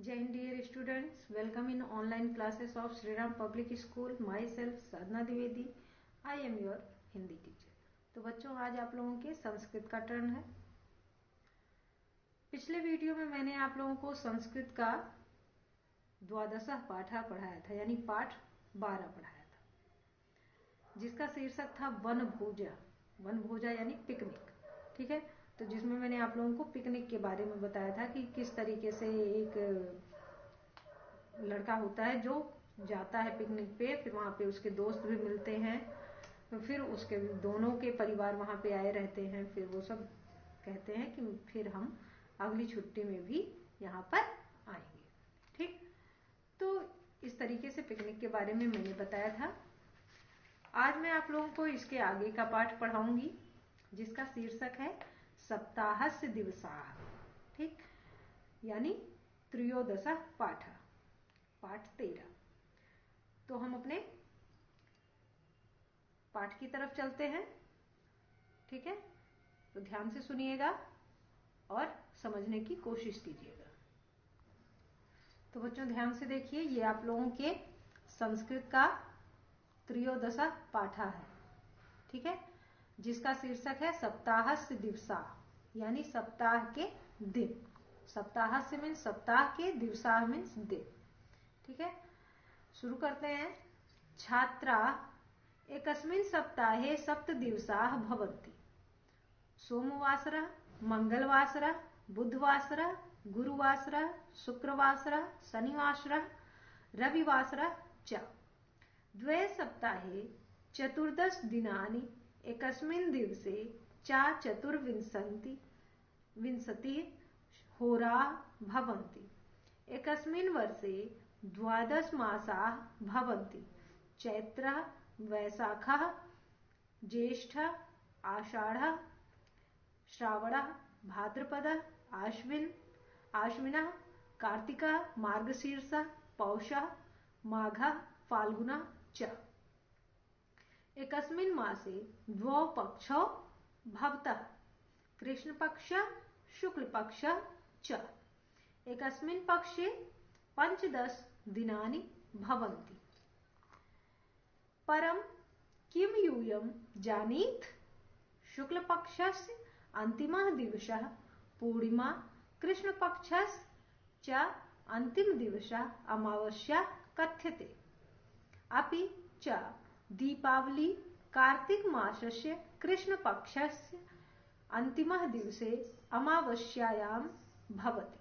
Jain dear students, welcome in online classes of Sri Ram Public School. Myself Sadhna Dwivedi. I am your Hindi teacher. तो बच्चों आज आप लोगों के संस्कृत का टर्न है। पिछले वीडियो में मैंने आप लोगों को संस्कृत का द्वादश पाठा पढ़ाया था, यानी पाठ 12 पढ़ाया था, जिसका शीर्षक था वनभोजा। वनभोजा यानी पिकनिक, ठीक है। तो जिसमें मैंने आप लोगों को पिकनिक के बारे में बताया था कि किस तरीके से एक लड़का होता है जो जाता है पिकनिक पे, फिर वहां पे उसके दोस्त भी मिलते हैं, फिर उसके दोनों के परिवार वहां पे आए रहते हैं, फिर वो सब कहते हैं कि फिर हम अगली छुट्टी में भी यहाँ पर आएंगे, ठीक। तो इस तरीके से पिकनिक के बारे में मैंने बताया था। आज मैं आप लोगों को इसके आगे का पाठ पढ़ाऊंगी, जिसका शीर्षक है सप्ताहस्य दिवसाः, ठीक, यानी त्रयोदश पाठ, पाठ 13। तो हम अपने पाठ की तरफ चलते हैं, ठीक है। तो ध्यान से सुनिएगा और समझने की कोशिश कीजिएगा। तो बच्चों ध्यान से देखिए, ये आप लोगों के संस्कृत का त्रयोदश पाठा है, ठीक है, जिसका शीर्षक है सप्ताहस्य दिवसाः, यानी सप्ताह के दिन। सप्ताहस्य मीन्स सप्ताह के, दिवसाः मीन्स दिन, ठीक है। शुरू करते हैं। छात्राः एकस्मिन् सप्ताहे 7 दिवसाः भवन्ति। सोमवासरः, मंगलवासरः, बुधवासरः, गुरुवासरः, शुक्रवासरः, शनिवासरः, रविवासरः च। द्वे सप्ताहे 14 दिनानि एकस्मिन् दिवसे च 24 होराः भवन्ति। एकस्मिन् वर्षे 12 मासाः भवन्ति। चैत्रः, वैशाखः, ज्येष्ठः, आषाढः, श्रावणः, भाद्रपदः, आश्विनः, कार्तिकः, मार्गशीर्षः, पौषः, माघः, फाल्गुनः च। एकस्मिन् मासे द्वौ पक्षौ भवतः, कृष्णपक्षः, शुक्लपक्षः च। एकस्मिन् पक्षे 15 दिनानि भवन्ति। परं किं यूयं जानीत? शुक्लपक्षस्य अन्तिमः दिवसः पूर्णिमा, कृष्णपक्षस्य च अन्तिमदिवसः अमावास्या कथ्यते। अपि च दीपावली कार्तिक मासस्य कृष्णपक्षस्य अन्तिमः दिवसे अमावास्यायां भवति।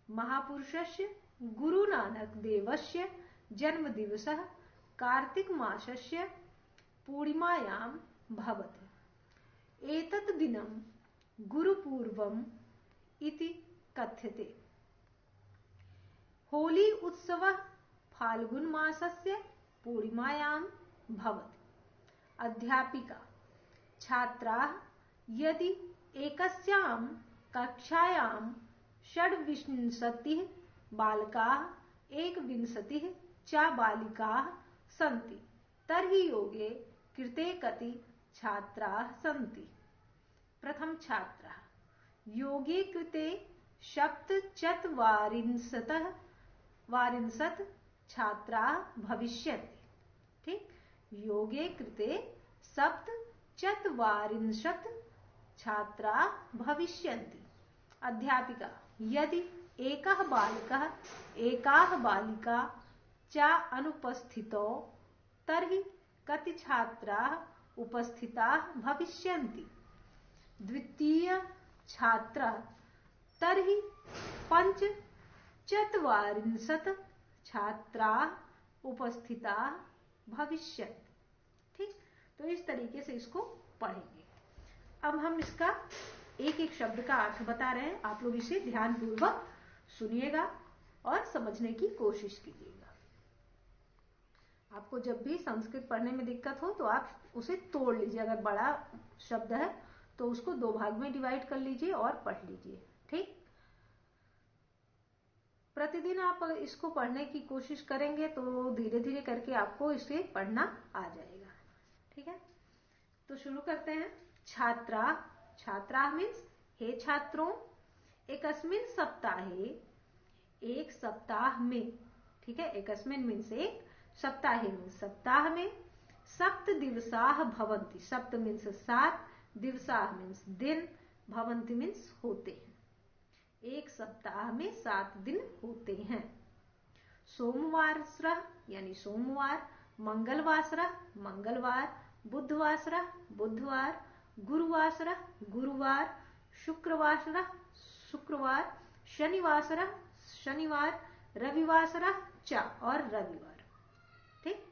महापुरुषस्य गुरुनानक देवस्य जन्मदिवसः कार्तिक मासस्य पूर्णिमायां भवति। एतत् दिनं गुरुपूर्वम् इति कथ्यते। होली उत्सवः फाल्गुन मासस्य पूर्णिमायां भवति। अध्यापिका: छात्राः यदि एकस्यां कक्षायां 26 बालकाः 21 च बालिकाः सन्ति तर्हि योगे कृते कति छात्राः सन्ति? प्रथम छात्रः: योगे कृते 47 छात्राः भविष्यन्ति, ठीक। योगे कृते 47 छात्राः भविष्यन्ति। अध्यापिका: यदि एकः बालकः एकाः बालिका च अनुपस्थितौ तर्हि कति छात्राः उपस्थिताः भविष्यन्ति? द्वितीय छात्रः: तर्हि 45 छात्राः उपस्थिताः भविष्यन्ति, ठीक। तो इस तरीके से इसको पढ़ेंगे। अब हम इसका एक एक शब्द का अर्थ बता रहे हैं, आप लोग इसे ध्यानपूर्वक सुनिएगा और समझने की कोशिश कीजिएगा। आपको जब भी संस्कृत पढ़ने में दिक्कत हो तो आप उसे तोड़ लीजिए। अगर बड़ा शब्द है तो उसको 2 भाग में डिवाइड कर लीजिए और पढ़ लीजिए, ठीक। प्रतिदिन आप इसको पढ़ने की कोशिश करेंगे तो धीरे धीरे करके आपको इसे पढ़ना आ जाएगा, ठीक है। तो शुरू करते हैं। छात्रा मीन्स हे छात्रों, एकस्मिन् सप्ताहे एक सप्ताह में, ठीक है, एकस्मिन् मीन्स एक, सप्ताहे मीन्स सप्ताह में, सप्त दिवसाः भवन्ति, सप्त मीन्स 7, दिवसाः मीन्स दिन, भवन्ति मीन्स होते हैं। एक सप्ताह में 7 दिन होते हैं। सोमवासरः यानी सोमवार, मंगलवासरः मंगलवार, बुधवासरः बुधवार, गुरुवासरः गुरुवार, शुक्रवासरः शुक्रवार, शनिवासरः शनिवार, रविवासरः च और रविवार। ठीक।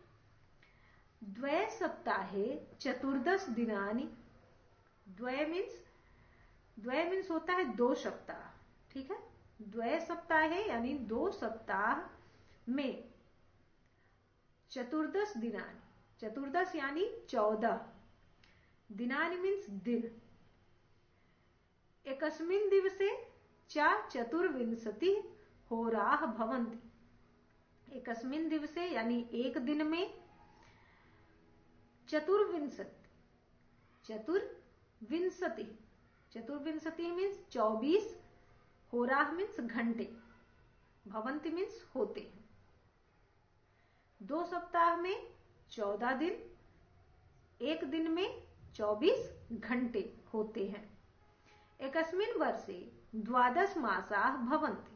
द्वय सप्ताहे चतुर्दश दिनानि, द्वय मीन्स होता है 2 सप्ताह, ठीक है। द्वय सप्ताहे यानी 2 सप्ताह में, चतुर्दश दिनानि, चतुर्दश यानी 14, दिनानि मीन्स दिन, एकस्मिन् दिवसे च चतुर्विंशति होराः भवन्ति, एकस्मिन् दिवसे यानी एक दिन में, चतुर्विंशति, चतुर्विंशति मीन्स 24, होराः मीन्स घंटे, भवन्ति मीन्स होते हैं। 2 सप्ताह में 14 दिन, एक दिन में 24 घंटे होते हैं। एकस्मिन् वर्षे 12 मासाः भवन्ति,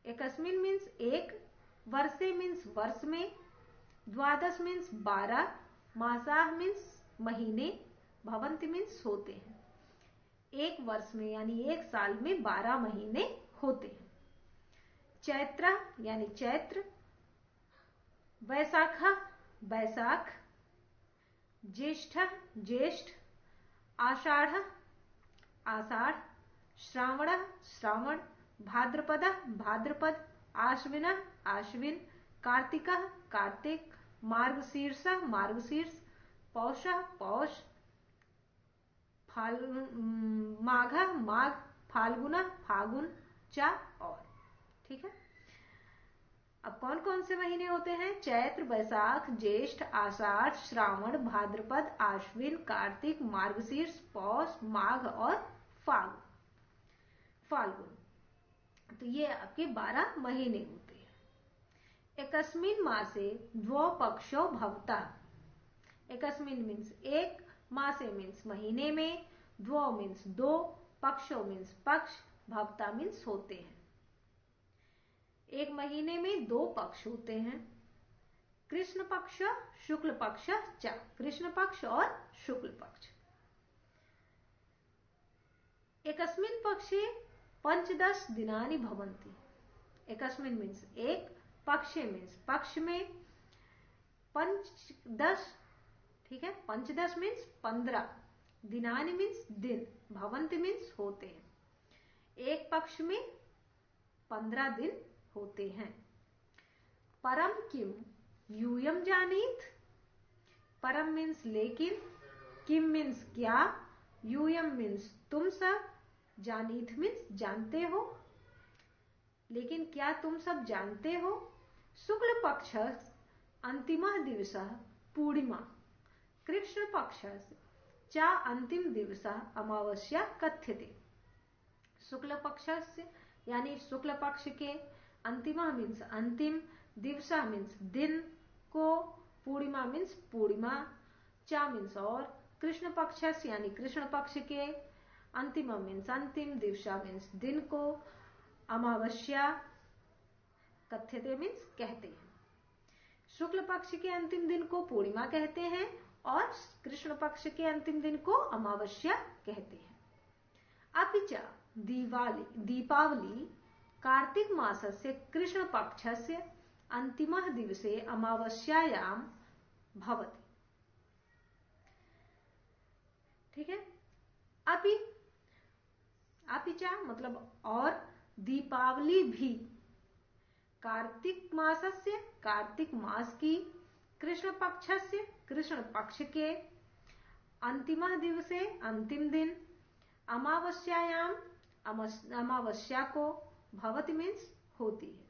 एकस्मिन् मीन्स एक, वर्षे मीन्स वर्ष में, 12 मीन्स 12, मासाः मीन्स महीने, भवन्ति मीन्स होते हैं। एक वर्ष में यानी एक साल में 12 महीने होते हैं। चैत्र यानी चैत्र, वैशाख बैसाख, ज्येष्ठ ज्येष्ठ, आषाढ़ आषाढ़, श्रावण श्रावण, भाद्रपद भाद्रपद, आश्विन आश्विन, कार्तिक कार्तिक, मार्गशीर्ष मार्गशीर्ष, पौष पौष, माघ माघ, फाल्गुन फागुन, च और। ठीक है। अब कौन कौन से महीने होते हैं? चैत्र, बैसाख, ज्येष्ठ, आषाढ़, श्रावण, भाद्रपद, आश्विन, कार्तिक, मार्गशीर्ष, पौष, माघ और फाल्गुन। तो ये आपके 12 महीने होते हैं। एकस्मिन् मासे द्वौ पक्षौ भवतः, एकस्मिन् मीन्स एक, मासे मीन्स महीने में, द्वौ मीन्स 2, पक्षौ मीन्स पक्ष, भवता मीन्स होते हैं। एक महीने में 2 पक्ष होते हैं, कृष्ण पक्ष शुक्ल पक्ष च, कृष्ण पक्ष और शुक्ल पक्ष। एकस्मिन् पक्षे 15 दिनानि भवन्ति, एकस्मिन् मीन्स एक, पक्षे मीन्स पक्ष में, 15, ठीक है, 15 मीन्स 15, दिनानि मीन्स दिन, भवन्ति मीन्स होते हैं। एक पक्ष में 15 दिन होते हैं। परम किम यूयम जानीत, परम मीन्स लेकिन, किम मीन्स क्या, यूयम मीन्स तुम सब, जानीत मीन्स जानते हो, लेकिन क्या तुम सब जानते हो। शुक्ल पक्ष अंतिमः दिवसः पूर्णिमा, कृष्ण पक्ष च अंतिम दिवसः अमावस्या कथ्यते। शुक्ल पक्ष यानी शुक्ल पक्ष के, अंतिमा मीन्स अंतिम, दिवसा मीन्स दिन को, पूर्णिमा मीन्स पूर्णिमा, चा मीन्स और, कृष्ण पक्ष यानी कृष्ण पक्ष के, अंतिमा मीन्स अंतिम, दिवसा मीन्स दिन को, अमावस्या कथ्यते मीन्स कहते हैं। शुक्ल पक्ष के अंतिम दिन को पूर्णिमा कहते हैं और कृष्ण पक्ष के अंतिम दिन को अमावस्या कहते हैं। अपि च दीपावली कार्तिक मासस्य कृष्ण पक्षस्य अंतिमः दिवसे अमावस्यायां भवति। ठीक है। अपि च मतलब और, दीपावली भी, कार्तिक मासस्य कार्तिक मास की, कृष्ण पक्षस्य कृष्ण पक्ष के, अंतिमः दिवसे अंतिम दिन, अमावस्यायाम अमावस्या को, भवति मीन्स होती है।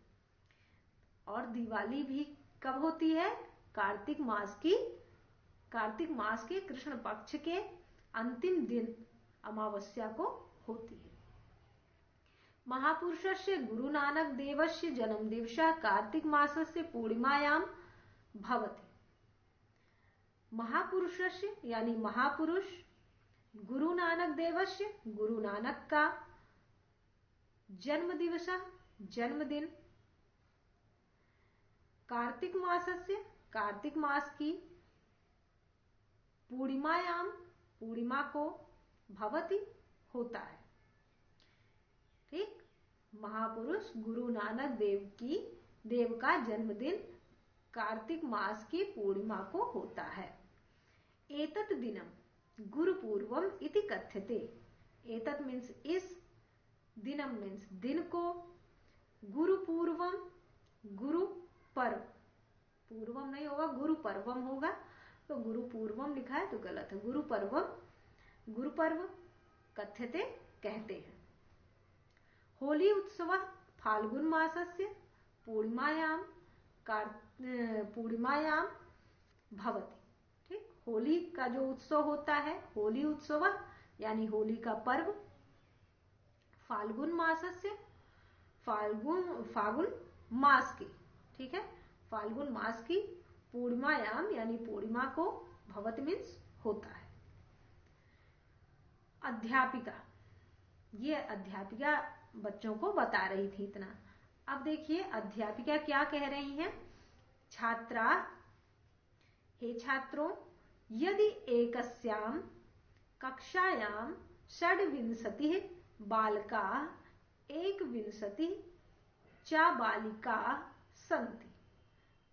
और दिवाली भी कब होती है? कार्तिक मास की, कार्तिक मास के कृष्ण पक्ष के अंतिम दिन अमावस्या को होती है। महापुरुषस्य गुरुनानक देवस्य जन्मदिवसः कार्तिक मासस्य पूर्णिमायां भवति। महापुरुषस्य यानी महापुरुष, गुरु नानक देवस्य गुरु नानक का, जन्म दिवस जन्मदिन, कार्तिक मासस्य कार्तिक मास की, पूर्णिमायाम पूर्णिमा को, भवति होता है। ठीक, महापुरुष गुरु नानक देव का जन्मदिन कार्तिक मास की पूर्णिमा को होता है। एतत् दिनम गुरुपूर्वम इति कथ्यते। एतत् मीन्स इस, दिनम मीन्स दिन को, गुरुपूर्वम गुरु पर्व, पूर्वम नहीं होगा गुरु पर्वम होगा, तो गुरु पूर्वम लिखा है तो गलत है, गुरु पर्वम गुरु पर्व कथ्यते कहते हैं। होली उत्सव फाल्गुन मासस्य पूर्णिमायाम भवति। ठीक, होली का जो उत्सव होता है, होली उत्सव यानी होली का पर्व, फाल्गुन मासस्य फाल्गुन मास की, ठीक है, फाल्गुन मास की, पूर्णिमायाम यानी पूर्णिमा को, भवत मीन्स होता है। अध्यापिका, ये अध्यापिका बच्चों को बता रही थी इतना। अब देखिए अध्यापिका क्या कह रही हैं। छात्रा, हे छात्रों, यदि एकस्याम कक्षायाम 26 बालकाः 21 च बालिकाः सन्ति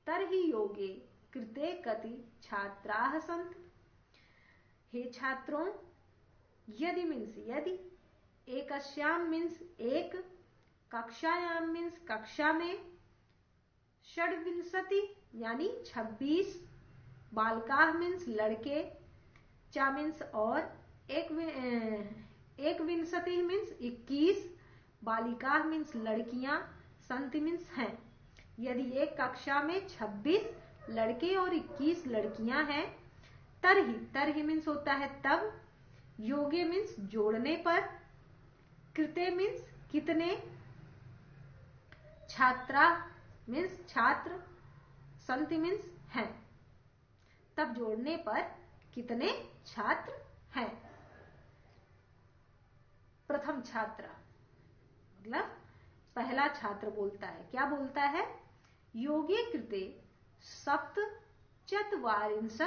तर्हि योगे कृते कति छात्राः सन्ति। हे छात्रों, यदि मीन्स यदि, एकस्याम मीन्स एक, कक्षायाम मीन्स कक्षा में, 26 यानी 26, बालकाः मीन्स लड़के, चा मीन्स और, 21 मीन्स 21, बालिकाः मीन्स लड़कियां, संति मीन्स हैं। यदि एक कक्षा में 26 लड़के और 21 लड़कियां हैं, तरही मीन्स होता है तब, योगे मीन्स जोड़ने पर, कृते मीन्स कितने, छात्रा मीन्स छात्र, संति मीन्स हैं, तब जोड़ने पर कितने छात्र हैं। प्रथम छात्र मतलब पहला छात्र बोलता है, क्या बोलता है, योगे कृते 47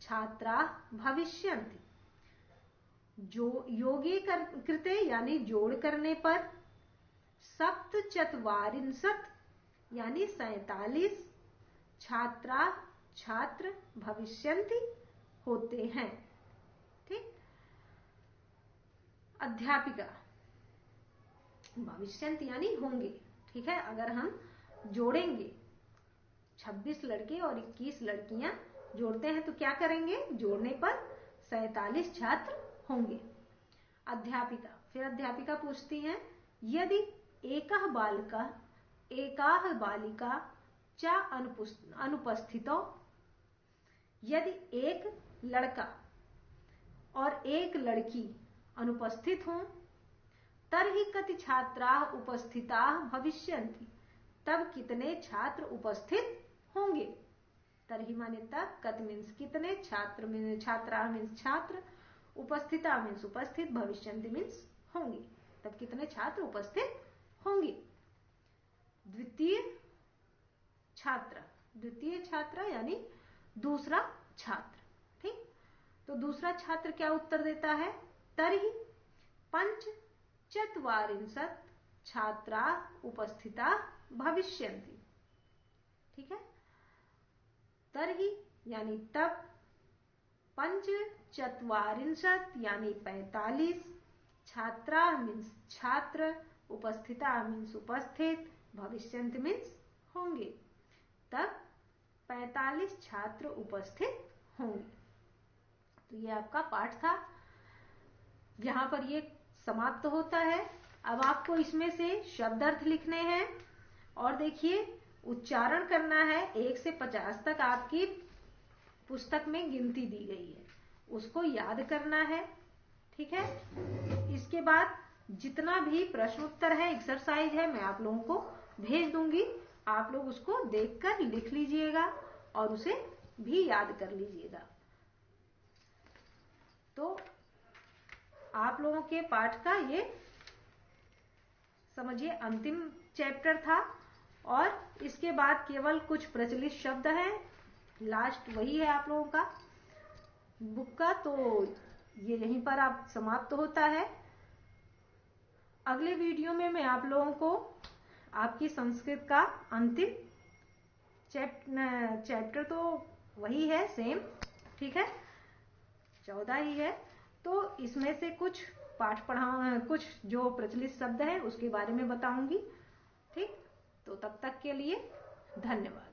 छात्रा भविष्यन्ति। जो योगे कृते यानी जोड़ करने पर, 47 यानी 47 छात्र भविष्यन्ति होते हैं। ठीक, अध्यापिका, भविष्यन्ति यानी होंगे। ठीक है, अगर हम जोड़ेंगे 26 लड़के और 21 लड़कियां जोड़ते हैं तो क्या करेंगे, जोड़ने पर 47 छात्र होंगे। अध्यापिका, फिर अध्यापिका पूछती हैं, यदि एकः बालकः एकाः बालिका च अनुपस्थितौ, यदि एक लड़का और एक लड़की अनुपस्थित हों, तर्हि कति छात्राः उपस्थिताः भविष्यन्ति, तब कितने छात्र उपस्थित होंगे। तर्हि माने तब, कति मीन्स कितने, छात्राः मीन्स छात्र, उपस्थिता मीन्स उपस्थित, भविष्यन्ति मीन्स होंगे, तब कितने छात्र उपस्थित होंगे। द्वितीय छात्र यानी दूसरा छात्र। ठीक, तो दूसरा छात्र क्या उत्तर देता है, तर्हि 45 छात्रा उपस्थिता भविष्यन्ति। ठीक है, तर्हि यानी तब, 45 यानी 45, छात्रा मीन्स छात्र, उपस्थिता मीन्स उपस्थित, भविष्यन्ति मीन्स होंगे, तब 45 छात्र उपस्थित होंगे। तो ये आपका पाठ था, यहां पर ये समाप्त होता है। अब आपको इसमें से शब्द अर्थ लिखने हैं और देखिए उच्चारण करना है। 1 से 50 तक आपकी पुस्तक में गिनती दी गई है, उसको याद करना है। ठीक है, इसके बाद जितना भी प्रश्न उत्तर है, एक्सरसाइज है, मैं आप लोगों को भेज दूंगी। आप लोग उसको देखकर लिख लीजिएगा और उसे भी याद कर लीजिएगा। तो आप लोगों के पाठ का ये समझिए अंतिम चैप्टर था और इसके बाद केवल कुछ प्रचलित शब्द हैं, लास्ट वही है आप लोगों का बुक का। तो ये यहीं पर आप समाप्त होता है। अगले वीडियो में मैं आप लोगों को आपकी संस्कृत का अंतिम चैप्टर तो वही है सेम, ठीक है, 14 ही है, तो इसमें से कुछ कुछ जो प्रचलित शब्द है उसके बारे में बताऊंगी। ठीक, तो तब तक के लिए धन्यवाद।